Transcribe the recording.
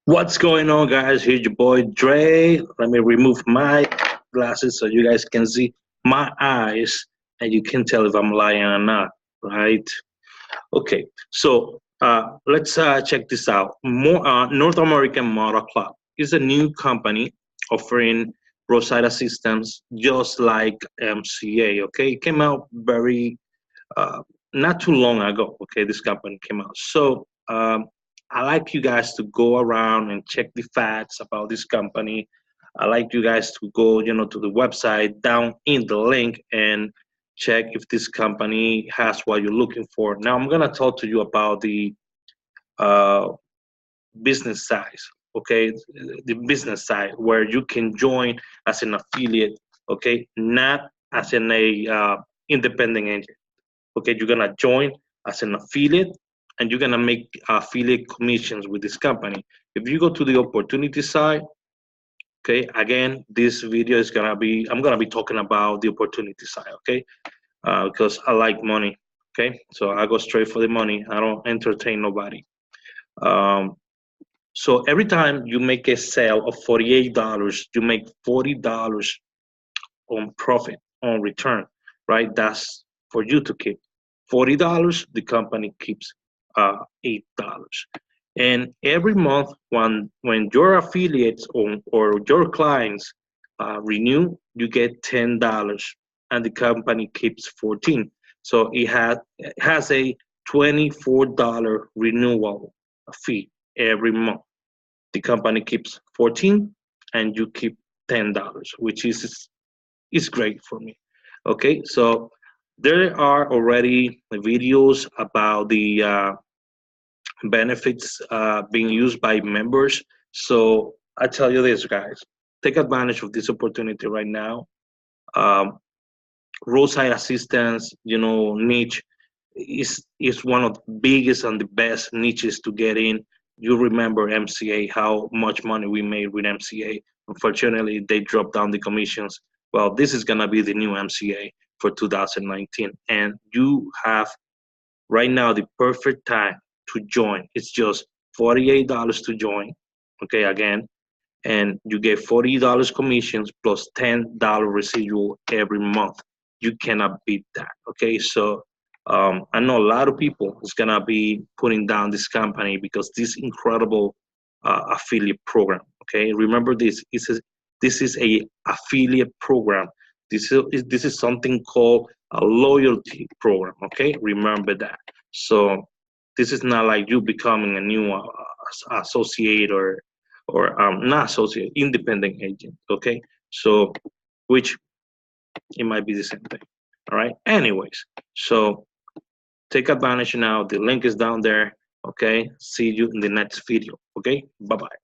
What's going on, guys? Here's your boy Dre. Let me remove my glasses so you guys can see my eyes and you can tell if I'm lying or not, right? Okay, so let's check this out. North American Motor Club is a new company offering roadside assistance just like MCA. Okay, it came out very uh, not too long ago. Okay, this company came out. So I like you guys to go around and check the facts about this company. I like you guys to go, to the website down in the link and check if this company has what you're looking for. Now I'm gonna talk to you about the uh, business side. Okay, the business side where you can join as an affiliate. Okay, not as an a independent agent. Okay, you're gonna join as an affiliate and you're gonna make affiliate commissions with this company. If you go to the opportunity side, okay, again, this video is gonna be, I'm gonna be talking about the opportunity side, okay, because I like money, okay, so I go straight for the money. I don't entertain nobody. um, so every time you make a sale of $48, you make $40 on profit on return, right? That's for you to keep. $40, the company keeps $8. And every month, when your affiliates or your clients renew, you get $10, and the company keeps 14. So it has a $24 renewal fee every month. The company keeps 14, and you keep $10, which is great for me. Okay, so there are already videos about the benefits being used by members. So I tell you this, guys, take advantage of this opportunity right now. Um, Roadside assistance, niche is one of the biggest and the best niches to get in. You remember MCA, how much money we made with MCA. Unfortunately, they dropped down the commissions. Well, this is gonna be the new MCA for 2019, and you have right now the perfect time to join. It's just $48 to join. Okay, again, and you get $40 commissions plus $10 residual every month. You cannot beat that. Okay, so I know a lot of people is gonna be putting down this company because this incredible affiliate program. Okay, remember this is a affiliate program. This is something called a loyalty program. Okay, remember that. So this is not like you becoming a new associate or not associate, independent agent. Okay, so which it might be the same thing. All right. Anyways, so take advantage now. The link is down there. Okay. See you in the next video. Okay. Bye bye.